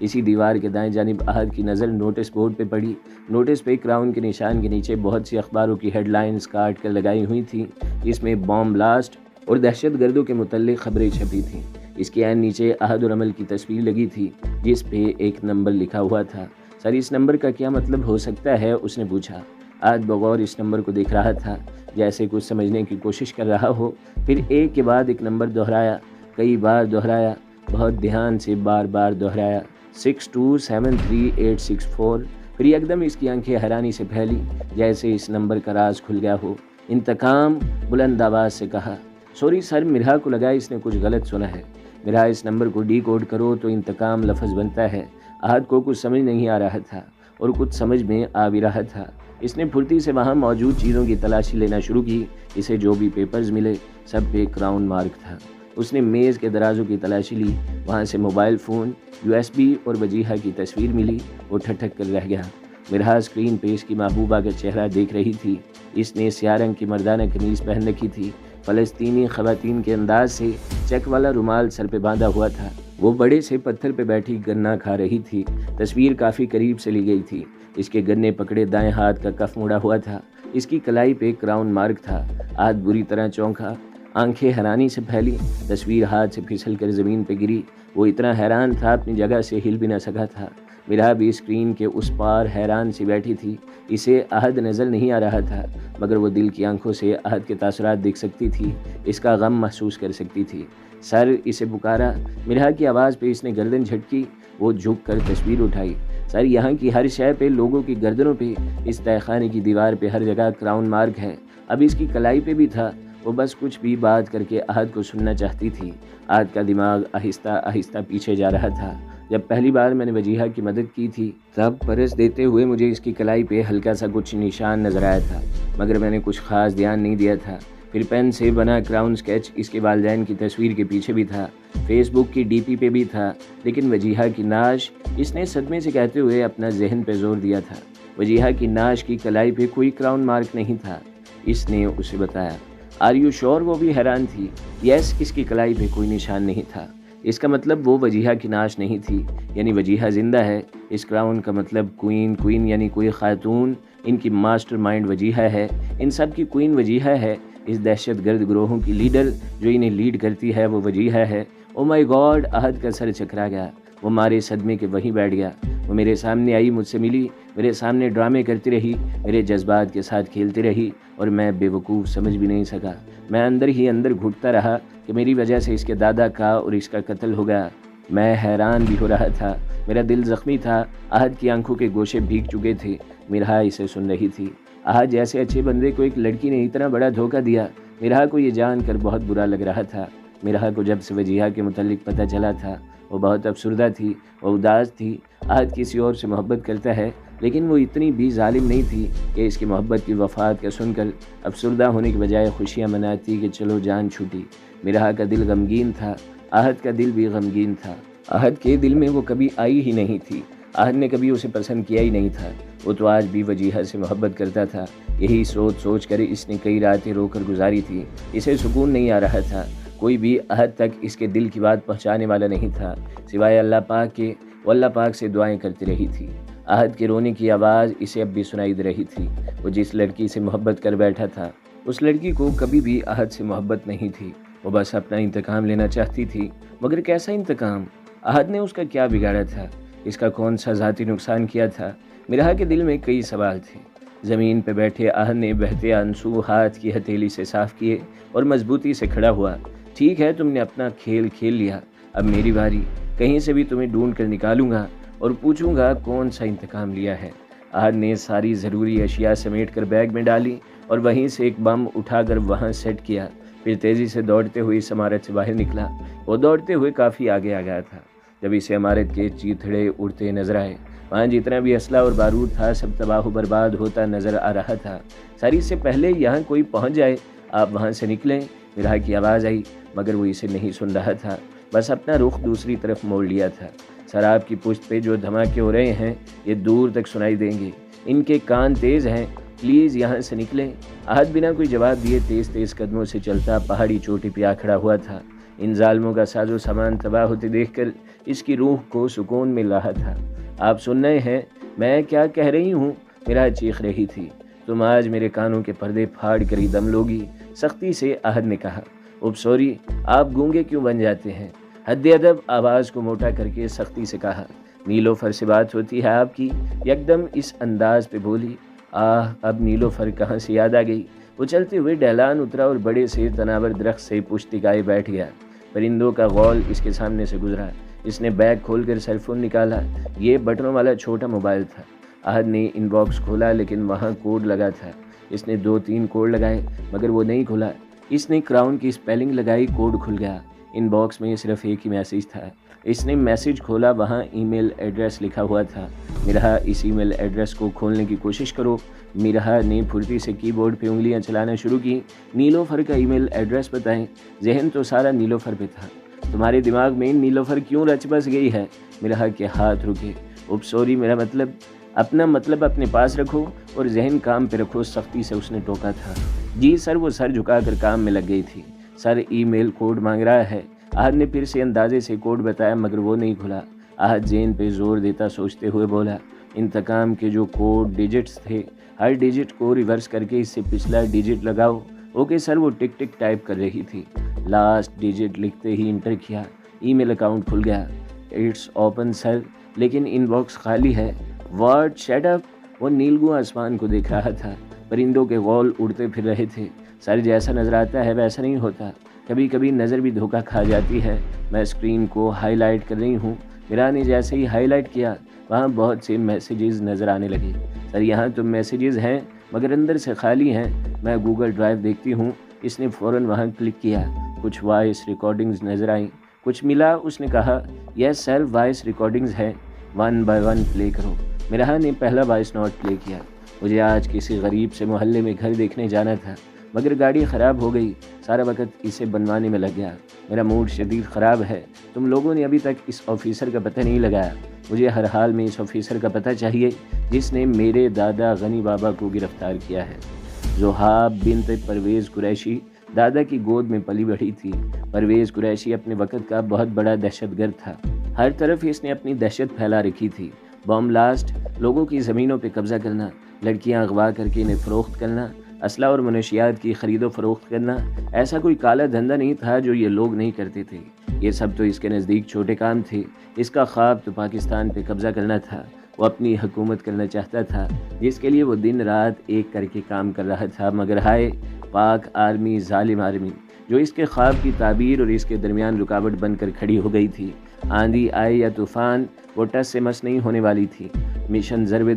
اسی دیوار کے دائیں جانب احد کی نظر نوٹس بورڈ پہ پڑی۔ نوٹس پہ کراؤن کے نشان کے نیچے بہت سی اخباروں کی ہیڈ لائنز کاٹ کر لگائی ہوئی تھیں۔ اس میں بام بلاسٹ اور دہشت گردوں کے متعلق خبریں چھپی تھیں۔ اس کے عین نیچے احد اور عمل کی تصویر لگی تھی جس پہ ایک نمبر لکھا ہوا تھا۔ سر اس نمبر کا کیا مطلب ہو سکتا ہے؟ اس نے پوچھا۔ احد بغور اس نمبر کو دیکھ رہا تھا جیسے کچھ سمجھنے کی کوشش کر رہا ہو، پھر ایک کے بعد ایک نمبر دہرایا، کئی بار دہرایا، بہت دھیان سے بار بار دہرایا، 627384۔ پھر یکدم اس کی آنکھیں حیرانی سے پھیلی جیسے اس نمبر کا راز کھل گیا ہو۔ انتقام، بلند آواز سے کہا۔ سوری سر، مرہا کو لگا اس نے کچھ غلط سنا ہے۔ مرہا اس نمبر کو ڈی کوڈ کرو تو انتقام لفظ بنتا ہے۔ احد کو کچھ سمجھ نہیں آ رہا تھا اور کچھ سمجھ میں آ بھی رہا تھا۔ اس نے پھرتی سے وہاں موجود چیزوں کی تلاشی لینا شروع کی۔ اسے جو بھی پیپرز ملے سب پہ کراؤن مارک تھا۔ اس نے میز کے درازوں کی تلاشی لی، وہاں سے موبائل فون، USB اور وجیہہ کی تصویر ملی۔ وہ ٹھٹک کر رہ گیا۔ مرہا اسکرین پہ اس کی محبوبہ کا چہرہ دیکھ رہی تھی۔ اس نے سیاہ رنگ کی مردانہ قمیض پہن رکھی تھی، فلسطینی خواتین کے انداز سے چیک والا رومال سر پہ باندھا ہوا تھا۔ وہ بڑے سے پتھر پہ بیٹھی گنا کھا رہی تھی۔ تصویر کافی قریب سے لی گئی تھی۔ اس کے گنے پکڑے دائیں ہاتھ کا کف مڑا ہوا تھا۔ اس کی کلائی پہ کراؤن مارک تھا۔ ہاتھ بری طرح چونکا، آنکھیں حیرانی سے پھیلی۔ تصویر ہاتھ سے پھسل کر زمین پہ گری۔ وہ اتنا حیران تھا اپنی جگہ سے ہل بھی نہ سکا تھا۔ مرہا بھی اسکرین کے اس پار حیران سی بیٹھی تھی۔ اسے احد نظر نہیں آ رہا تھا مگر وہ دل کی آنکھوں سے احد کے تاثرات دیکھ سکتی تھی، اس کا غم محسوس کر سکتی تھی۔ سر، اسے پکارا۔ مرہا کی آواز پہ اس نے گردن جھٹکی۔ وہ جھک کر تصویر اٹھائی۔ سر، یہاں کی ہر شے پہ، لوگوں کی گردنوں پہ، اس تہہ خانے کی دیوار پہ ہر جگہ کراؤن مارک ہے۔ اب اس کی کلائی پہ بھی تھا۔ وہ بس کچھ بھی بات کر کے احد کو سننا چاہتی تھی۔ احد کا دماغ آہستہ آہستہ پیچھے جا رہا تھا۔ جب پہلی بار میں نے وجیہہ کی مدد کی تھی تب پرس دیتے ہوئے مجھے اس کی کلائی پہ ہلکا سا کچھ نشان نظر آیا تھا مگر میں نے کچھ خاص دھیان نہیں دیا تھا۔ پھر پین سے بنا کراؤن سکیچ اس کے والدین کی تصویر کے پیچھے بھی تھا، فیس بک کی DP پہ بھی تھا، لیکن وجیہہ کی نعش، اس نے صدمے سے کہتے ہوئے اپنا ذہن پہ زور دیا تھا۔ وجیہہ کی نعش کی کلائی پہ کوئی کراؤن مارک نہیں تھا، اس نے اسے بتایا۔ آر یو شور؟ وہ بھی حیران تھی۔ یس، اس کی کلائی پہ کوئی نشان نہیں تھا۔ اس کا مطلب وہ وجیہہ کی نعش نہیں تھی، یعنی وجیہہ زندہ ہے۔ اس کراؤن کا مطلب کوئین یعنی کوئی خاتون، ان کی ماسٹر مائنڈ وجیہہ ہے، ان سب کی کوئین وجیہہ ہے۔ اس دہشت گرد گروہوں کی لیڈر جو انہیں لیڈ کرتی ہے وہ وجیہہ ہے۔ او مائی گاڈ! احد کا سر چکرا گیا۔ وہ مارے صدمے کے وہیں بیٹھ گیا۔ وہ میرے سامنے آئی، مجھ سے ملی، میرے سامنے ڈرامے کرتی رہی، میرے جذبات کے ساتھ کھیلتی رہی اور میں بے وقوف سمجھ بھی نہیں سکا۔ میں اندر ہی اندر گھٹتا رہا کہ میری وجہ سے اس کے دادا کا اور اس کا قتل ہو گیا۔ میں حیران بھی ہو رہا تھا، میرا دل زخمی تھا۔ احد کی آنکھوں کے گوشے بھیگ چکے تھے۔ مرہا اسے سن رہی تھی۔ احد جیسے اچھے بندے کو ایک لڑکی نے اتنا بڑا دھوکہ دیا۔ مرہا کو یہ جان کر بہت برا لگ رہا تھا۔ مرہا کو جب سے وجیہہ کے متعلق پتہ چلا تھا وہ بہت افسردہ تھی، وہ اداس تھی۔ احد کسی اور سے محبت کرتا ہے لیکن وہ اتنی بھی ظالم نہیں تھی کہ اس کی محبت کی وفات کا سن کر افسردہ ہونے کی بجائے خوشیاں مناتی کہ چلو جان چھوٹی۔ مرہا کا دل غمگین تھا، احد کا دل بھی غمگین تھا۔ احد کے دل میں وہ کبھی آئی ہی نہیں تھی، احد نے کبھی اسے پسند کیا ہی نہیں تھا۔ وہ تو آج بھی وجیہہ سے محبت کرتا تھا۔ یہی سوچ سوچ کر اس نے کئی راتیں رو کر گزاری تھی۔ اسے سکون نہیں آ رہا تھا۔ کوئی بھی احد تک اس کے دل کی بات پہنچانے والا نہیں تھا سوائے اللہ پاک کے۔ وہ اللہ پاک سے دعائیں کرتی رہی تھی۔ احد کے رونے کی آواز اسے اب بھی سنائی دے رہی تھی۔ وہ جس لڑکی سے محبت کر بیٹھا تھا اس لڑکی کو کبھی بھی احد سے محبت نہیں تھی۔ وہ بس اپنا انتقام لینا چاہتی تھی، مگر کیسا انتقام؟ احد نے اس کا کیا بگاڑا تھا؟ اس کا کون سا ذاتی نقصان کیا تھا؟ مرہا کے دل میں کئی سوال تھے۔ زمین پہ بیٹھے احد نے بہتے آنسو ہاتھ کی ہتھیلی سے صاف کیے اور مضبوطی سے کھڑا ہوا۔ ٹھیک ہے، تم نے اپنا کھیل کھیل لیا، اب میری باری۔ کہیں سے بھی تمہیں ڈھونڈ کر نکالوں گا اور پوچھوں گا کون سا انتقام لیا ہے۔ احد نے ساری ضروری اشیاء سمیٹ کر بیگ میں ڈالی اور وہیں سے ایک بم اٹھا کر وہاں سیٹ کیا، پھر تیزی سے دوڑتے ہوئے اس عمارت سے باہر نکلا۔ وہ دوڑتے ہوئے کافی آگے آ گیا تھا جب اسے عمارت کے چیتھڑے اڑتے نظر آئے۔ وہاں جتنا بھی اسلحہ اور بارود تھا سب تباہ و برباد ہوتا نظر آ رہا تھا۔ ساری سے پہلے یہاں کوئی پہنچ جائے، آپ وہاں سے نکلیں۔ مرہا کی آواز آئی مگر وہ اسے نہیں سن رہا تھا، بس اپنا رخ دوسری طرف موڑ لیا تھا۔ سراب کی پشت پہ جو دھماکے ہو رہے ہیں یہ دور تک سنائی دیں گے، ان کے کان تیز ہیں، پلیز یہاں سے نکلیں۔ احد بنا کوئی جواب دیے تیز تیز قدموں سے چلتا پہاڑی چوٹی پہ آ کھڑا ہوا تھا۔ ان ظالموں کا ساز و سامان تباہ ہوتے دیکھ کر اس کی روح کو سکون مل رہا تھا۔ آپ سن رہے ہیں میں کیا کہہ رہی ہوں؟ میرا چیخ رہی تھی۔ تم آج میرے کانوں کے پردے پھاڑ کر ہی دم لوگی، سختی سے احد نے کہا۔ اوپ سوری، آپ گونگے کیوں بن جاتے ہیں؟ حد ادب آواز کو موٹا کر کے سختی سے کہا۔ نیلوفر سے بات ہوتی ہے آپ کی؟ یکدم اس انداز پہ بولی۔ اب نیلوفر کہاں سے یاد آ گئی۔ وہ چلتے ہوئے ڈھلان اترا اور بڑے سے تناور درخت سے پشت ٹکائے بیٹھ گیا۔ پرندوں کا غول اس کے سامنے سے گزرا۔ اس نے بیگ کھول کر سیل فون نکالا۔ یہ بٹنوں والا چھوٹا موبائل تھا۔ احد نے ان باکس کھولا لیکن وہاں کوڈ لگا تھا۔ اس نے 2-3 کوڈ لگائے مگر وہ نہیں کھلا۔ اس نے کراؤن کی سپیلنگ لگائی، کوڈ کھل گیا۔ ان باکس میں صرف ایک ہی میسیج تھا۔ اس نے میسیج کھولا، وہاں ای میل ایڈریس لکھا ہوا تھا۔ میرا اس ای میل ایڈریس کو کھولنے کی کوشش کرو۔ میرا نے پھرتی سے کی بورڈ پہ انگلیاں چلانا شروع کی۔ نیلوفر کا ای میل ایڈریس بتائیں۔ ذہن تو سارا نیلوفر پہ تھا۔ تمہارے دماغ میں نیلوفر کیوں رچ بس گئی ہے؟ میرا کے ہاتھ رکے۔ اوپ سوری، میرا مطلب اپنا مطلب اپنے پاس رکھو اور ذہن کام پہ رکھو، سختی سے اس نے ٹوکا تھا۔ جی سر، وہ سر جھکا کر کام میں لگ گئی تھی۔ سر ای میل کوڈ مانگ رہا ہے۔ احد نے پھر سے اندازے سے کوڈ بتایا مگر وہ نہیں کھلا۔ احد ذہن پہ زور دیتا سوچتے ہوئے بولا، انتقام کے جو کوڈ ڈیجٹس تھے، ہر ڈیجٹ کو ریورس کر کے اس سے پچھلا ڈیجٹ لگاؤ۔ اوکے سر، وہ ٹک ٹک ٹائپ کر رہی تھی۔ لاسٹ ڈیجٹ لکھتے ہی انٹر کیا، ای میل اکاؤنٹ کھل گیا۔ اٹس اوپن سر، لیکن ان باکس خالی ہے۔ واٹ؟ Shut up! وہ نیلگو آسمان کو دیکھ رہا تھا۔ پرندوں کے غول اڑتے پھر رہے تھے۔ سر جیسا نظر آتا ہے ویسا نہیں ہوتا، کبھی کبھی نظر بھی دھوکہ کھا جاتی ہے۔ میں اسکرین کو ہائی لائٹ کر رہی ہوں۔ میرا نے جیسے ہی ہائی لائٹ کیا وہاں بہت سے میسیجز نظر آنے لگے۔ سر یہاں تو میسیجز ہیں مگر اندر سے خالی ہیں۔ میں گوگل ڈرائیو دیکھتی ہوں۔ اس نے فوراً وہاں کلک کیا۔ کچھ وائس ریکارڈنگز نظر آئیں۔ کچھ ملا؟ اس نے کہا۔ یس سر، وائس ریکارڈنگز ہیں، 1 by 1 پلے کرو۔ میرا نے پہلا وائس نوٹ پلے کیا۔ مجھے آج کسی غریب سے محلے میں گھر دیکھنے جانا تھا مگر گاڑی خراب ہو گئی، سارا وقت اسے بنوانے میں لگ گیا۔ میرا موڈ شدید خراب ہے۔ تم لوگوں نے ابھی تک اس آفیسر کا پتہ نہیں لگایا۔ مجھے ہر حال میں اس آفیسر کا پتہ چاہیے جس نے میرے دادا غنی بابا کو گرفتار کیا ہے۔ زحاب بنت پرویز قریشی دادا کی گود میں پلی بڑھی تھی۔ پرویز قریشی اپنے وقت کا بہت بڑا دہشت گرد تھا۔ ہر طرف اس نے اپنی دہشت پھیلا رکھی تھی۔ بم بلاسٹ، لوگوں کی زمینوں پہ قبضہ کرنا، لڑکیاں اغوا کر کے انہیں فروخت کرنا، اسلحہ اور منشیات کی خرید و فروخت کرنا، ایسا کوئی کالا دھندا نہیں تھا جو یہ لوگ نہیں کرتے تھے۔ یہ سب تو اس کے نزدیک چھوٹے کام تھے۔ اس کا خواب تو پاکستان پہ قبضہ کرنا تھا۔ وہ اپنی حکومت کرنا چاہتا تھا جس کے لیے وہ دن رات ایک کر کے کام کر رہا تھا، مگر ہائے پاک آرمی، ظالم آرمی جو اس کے خواب کی تعبیر اور اس کے درمیان رکاوٹ بن کر کھڑی ہو گئی تھی۔ آندھی آئے یا طوفان، وہ ٹس سے مس نہیں ہونے والی تھی۔ مشن ضرب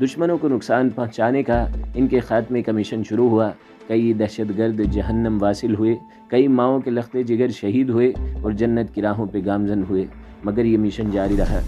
دشمنوں کو نقصان پہنچانے کا ان کے خاتمے کا مشن شروع ہوا۔ کئی دہشت گرد جہنم واصل ہوئے، کئی ماؤں کے لختے جگر شہید ہوئے اور جنت کی راہوں پہ گامزن ہوئے، مگر یہ مشن جاری رہا۔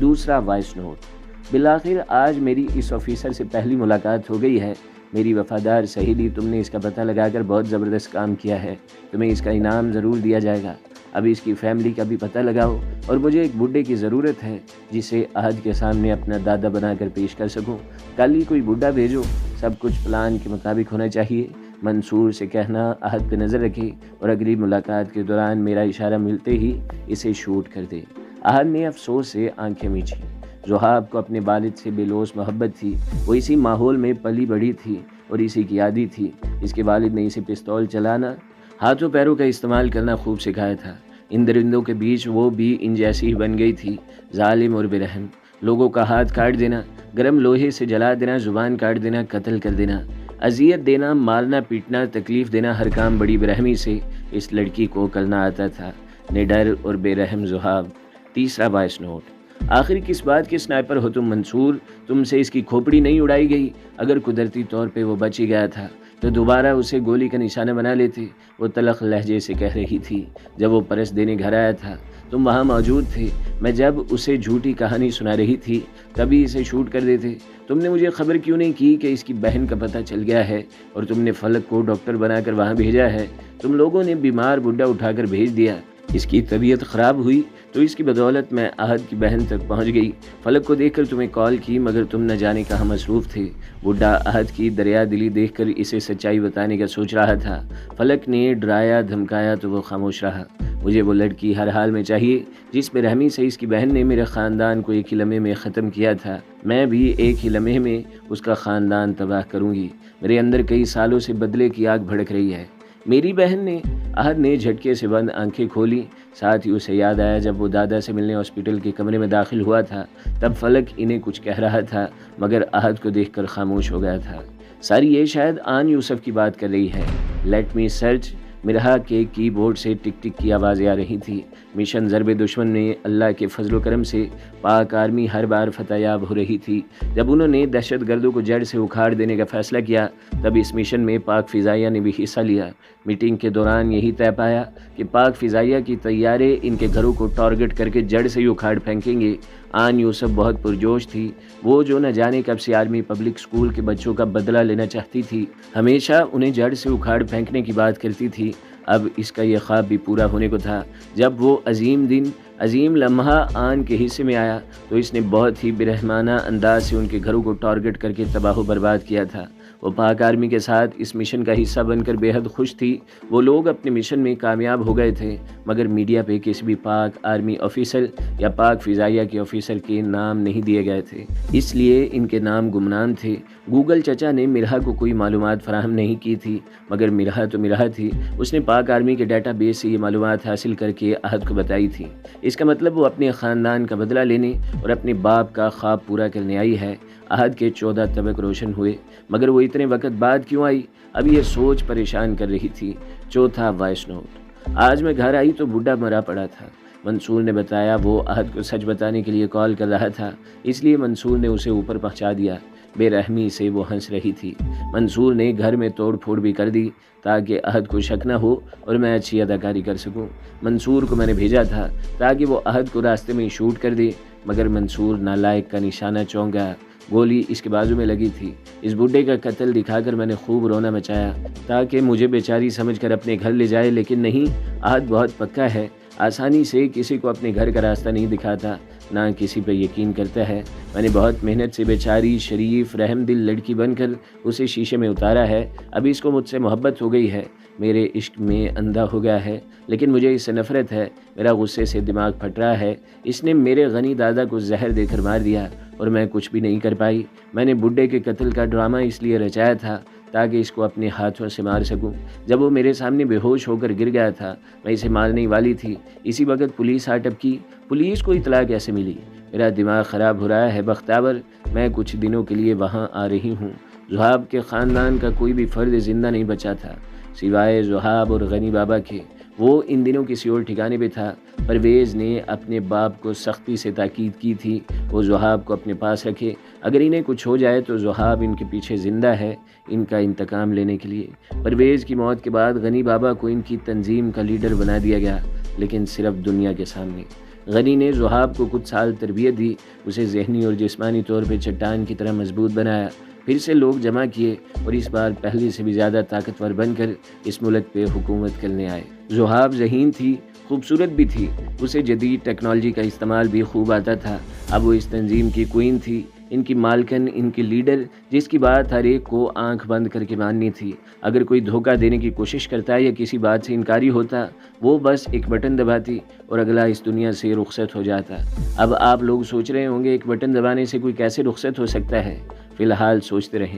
دوسرا وائس نوٹ۔ بالآخر آج میری اس آفیسر سے پہلی ملاقات ہو گئی ہے۔ میری وفادار سہیلی، تم نے اس کا پتہ لگا کر بہت زبردست کام کیا ہے۔ تمہیں اس کا انعام ضرور دیا جائے گا۔ اب اس کی فیملی کا بھی پتہ لگاؤ، اور مجھے ایک بڈھے کی ضرورت ہے جسے احد کے سامنے اپنا دادا بنا کر پیش کر سکوں۔ کل ہی کوئی بڈھا بھیجو، سب کچھ پلان کے مطابق ہونا چاہیے۔ منصور سے کہنا احد پہ نظر رکھے اور اگلی ملاقات کے دوران میرا اشارہ ملتے ہی اسے شوٹ کر دے۔ احد نے افسوس سے آنکھیں میچھی۔ زحاب کو اپنے والد سے بے لوث محبت تھی۔ وہ اسی ماحول میں پلی بڑھی تھی اور اسی کی عادی تھی۔ اس کے والد نے اسے پستول چلانا، ہاتھوں پیروں کا استعمال کرنا خوب سکھایا تھا۔ ان درندوں کے بیچ وہ بھی ان جیسی ہی بن گئی تھی، ظالم اور برحم۔ لوگوں کا ہاتھ کاٹ دینا، گرم لوہے سے جلا دینا، زبان کاٹ دینا، قتل کر دینا، اذیت دینا، مارنا پیٹنا، تکلیف دینا، ہر کام بڑی برحمی سے اس لڑکی کو کرنا آتا تھا۔ نڈر اور بے رحم زحاب۔ تیسرا وائس نوٹ۔ آخر کس بات کے سنائپر ہو تم منصور؟ تم سے اس کی کھوپڑی نہیں اڑائی گئی؟ اگر قدرتی طور پہ وہ بچ ہی گیا تھا تو دوبارہ اسے گولی کا نشانہ بنا لیتے، وہ تلخ لہجے سے کہہ رہی تھی۔ جب وہ پرس دینے گھر آیا تھا تم وہاں موجود تھے۔ میں جب اسے جھوٹی کہانی سنا رہی تھی تبھی اسے شوٹ کر دیتے۔ تم نے مجھے خبر کیوں نہیں کی کہ اس کی بہن کا پتہ چل گیا ہے اور تم نے فلک کو ڈاکٹر بنا کر وہاں بھیجا ہے؟ تم لوگوں نے بیمار بڈھا اٹھا کر بھیج دیا۔ اس کی طبیعت خراب ہوئی تو اس کی بدولت میں احد کی بہن تک پہنچ گئی۔ فلک کو دیکھ کر تمہیں کال کی مگر تم نہ جانے کہاں مصروف تھے۔ بڈھا احد کی دریا دلی دیکھ کر اسے سچائی بتانے کا سوچ رہا تھا۔ فلک نے ڈرایا دھمکایا تو وہ خاموش رہا۔ مجھے وہ لڑکی ہر حال میں چاہیے جس بے رحمی سے اس کی بہن نے میرے خاندان کو ایک ہی لمحے میں ختم کیا تھا۔ میں بھی ایک ہی لمحے میں اس کا خاندان تباہ کروں گی۔ میرے اندر کئی سالوں سے بدلے کی آگ بھڑک رہی ہے۔ میری بہن نے احد نے جھٹکے سے بند آنکھیں کھولی۔ ساتھ ہی اسے یاد آیا جب وہ دادا سے ملنے ہاسپٹل کے کمرے میں داخل ہوا تھا تب فلک انہیں کچھ کہہ رہا تھا مگر احد کو دیکھ کر خاموش ہو گیا تھا۔ ساری یہ شاید آن یوسف کی بات کر رہی ہے۔ لیٹ می سرچ مرحا کے کی بورڈ سے ٹک ٹک کی آوازیں آ رہی تھی۔ مشن ضرب دشمن میں اللہ کے فضل و کرم سے پاک آرمی ہر بار فتح یاب ہو رہی تھی۔ جب انہوں نے دہشت گردوں کو جڑ سے اکھاڑ دینے کا فیصلہ کیا تب اس مشن میں پاک فضائیہ نے بھی حصہ لیا۔ میٹنگ کے دوران یہی طے پایا کہ پاک فضائیہ کی طیارے ان کے گھروں کو ٹارگٹ کر کے جڑ سے ہی اکھاڑ پھینکیں گے۔ آن یوسف بہت پرجوش تھی۔ وہ جو نہ جانے کب سے آرمی پبلک اسکول کے بچوں کا بدلہ لینا چاہتی تھی، ہمیشہ انہیں جڑ سے اکھاڑ پھینکنے کی بات کرتی تھی۔ اب اس کا یہ خواب بھی پورا ہونے کو تھا۔ جب وہ عظیم دن عظیم لمحہ آن کے حصے میں آیا تو اس نے بہت ہی برحمانہ انداز سے ان کے گھروں کو ٹارگٹ کر کے تباہ و برباد کیا تھا۔ وہ پاک آرمی کے ساتھ اس مشن کا حصہ بن کر بے حد خوش تھی۔ وہ لوگ اپنے مشن میں کامیاب ہو گئے تھے مگر میڈیا پہ کسی بھی پاک آرمی آفیسر یا پاک فضائیہ کے آفیسر کے نام نہیں دیے گئے تھے، اس لیے ان کے نام گمنام تھے۔ گوگل چچا نے مرحا کو کوئی معلومات فراہم نہیں کی تھی مگر مرحا تو مرحا تھی۔ اس نے پاک آرمی کے ڈیٹا بیس سے یہ معلومات حاصل کر کے احد کو بتائی تھی۔ اس کا مطلب وہ اپنے خاندان کا بدلہ لینے اور اپنے باپ کا خواب پورا کرنے آئی ہے۔ احد کے 14 طبق روشن ہوئے مگر وہ اتنے وقت بعد کیوں آئی؟ اب یہ سوچ پریشان کر رہی تھی۔ چوتھا وائس نوٹ۔ آج میں گھر آئی تو بڈھا مرا پڑا تھا۔ منصور نے بتایا وہ احد کو سچ بتانے کے لیے کال کر رہا تھا، اس لیے منصور نے اسے اوپر پہنچا دیا۔ بے رحمی سے وہ ہنس رہی تھی۔ منصور نے گھر میں توڑ پھوڑ بھی کر دی تاکہ احد کو شک نہ ہو اور میں اچھی اداکاری کر سکوں۔ منصور کو میں نے بھیجا تھا تاکہ وہ احد کو راستے میں شوٹ کر دے مگر منصور نالائق کا نشانہ چونک گیا۔ گولی اس کے بازو میں لگی تھی۔ اس بڈھے کا قتل دکھا کر میں نے خوب رونا مچایا تاکہ مجھے بیچاری سمجھ کر اپنے گھر لے جائے، لیکن نہیں، احد بہت پکا ہے، آسانی سے کسی کو اپنے گھر کا راستہ نہیں دکھاتا، نہ کسی پہ یقین کرتا ہے۔ میں نے بہت محنت سے بیچاری شریف رحم دل لڑکی بن کر اسے شیشے میں اتارا ہے۔ ابھی اس کو مجھ سے محبت ہو گئی ہے، میرے عشق میں اندھا ہو گیا ہے، لیکن مجھے اس سے نفرت ہے۔ میرا غصے سے دماغ پھٹ رہا ہے۔ اس نے میرے غنی دادا کو زہر دے کر مار دیا اور میں کچھ بھی نہیں کر پائی۔ میں نے بڈھے کے قتل کا ڈرامہ اس لیے رچایا تھا تاکہ اس کو اپنے ہاتھوں سے مار سکوں۔ جب وہ میرے سامنے بے ہوش ہو کر گر گیا تھا میں اسے مارنے والی تھی، اسی وقت پولیس آ ٹپکی۔ پولیس کو اطلاع کیسے ملی؟ میرا دماغ خراب ہو رہا ہے بختیور، میں کچھ دنوں کے لیے وہاں آ رہی ہوں۔ زہاب کے خاندان کا کوئی بھی فرد زندہ نہیں بچا تھا سوائے زہاب اور غنی بابا کے۔ وہ ان دنوں کسی اور ٹھکانے پہ تھا۔ پرویز نے اپنے باپ کو سختی سے تاکید کی تھی وہ زہاب کو اپنے پاس رکھے، اگر انہیں کچھ ہو جائے تو زہاب ان کے پیچھے زندہ ہے ان کا انتقام لینے کے لیے۔ پرویز کی موت کے بعد غنی بابا کو ان کی تنظیم کا لیڈر بنا دیا گیا، لیکن صرف دنیا کے سامنے۔ غنی نے زہاب کو کچھ سال تربیت دی، اسے ذہنی اور جسمانی طور پہ چٹان کی طرح مضبوط بنایا۔ پھر سے لوگ جمع کیے اور اس بار پہلے سے بھی زیادہ طاقتور بن کر اس ملک پہ حکومت کرنے آئے۔ زہاب ذہین تھی، خوبصورت بھی تھی، اسے جدید ٹیکنالوجی کا استعمال بھی خوب آتا تھا۔ اب وہ اس تنظیم کی کوئین تھی، ان کی مالکن، ان کی لیڈر، جس کی بات ہر ایک کو آنکھ بند کر کے ماننی تھی۔ اگر کوئی دھوکہ دینے کی کوشش کرتا یا کسی بات سے انکاری ہوتا وہ بس ایک بٹن دباتی اور اگلا اس دنیا سے رخصت ہو جاتا۔ اب آپ لوگ سوچ رہے ہوں گے ایک بٹن دبانے سے کوئی کیسے رخصت ہو سکتا ہے؟ فی الحال سوچتے رہیں۔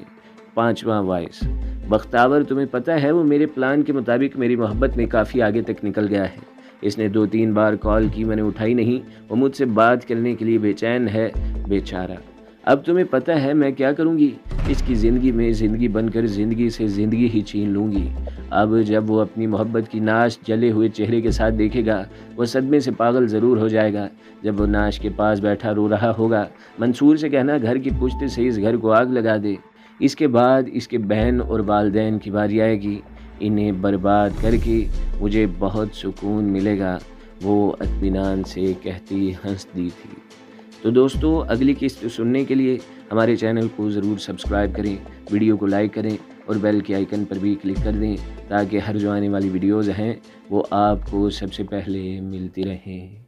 5واں وائس۔ بختاور تمہیں پتہ ہے وہ میرے پلان کے مطابق میری محبت میں کافی آگے تک نکل گیا ہے۔ اس نے 2-3 بار کال کی، میں نے اٹھائی نہیں، وہ مجھ سے بات کرنے کے لیے بے چین ہے، بیچارہ۔ اب تمہیں پتہ ہے میں کیا کروں گی؟ اس کی زندگی میں زندگی بن کر زندگی سے زندگی ہی چھین لوں گی۔ اب جب وہ اپنی محبت کی ناش جلے ہوئے چہرے کے ساتھ دیکھے گا وہ صدمے سے پاگل ضرور ہو جائے گا۔ جب وہ ناش کے پاس بیٹھا رو رہا ہوگا منصور سے کہنا گھر کی پشت سے اس گھر کو آگ لگا دے۔ اس کے بعد اس کے بہن اور والدین کی باری آئے گی، انہیں برباد کر کے مجھے بہت سکون ملے گا، وہ اطمینان سے کہتی ہنس دی تھی۔ تو دوستو اگلی قسط سننے کے لیے ہمارے چینل کو ضرور سبسکرائب کریں، ویڈیو کو لائک کریں اور بیل کے آئیکن پر بھی کلک کر دیں تاکہ ہر جو آنے والی ویڈیوز ہیں وہ آپ کو سب سے پہلے ملتی رہیں۔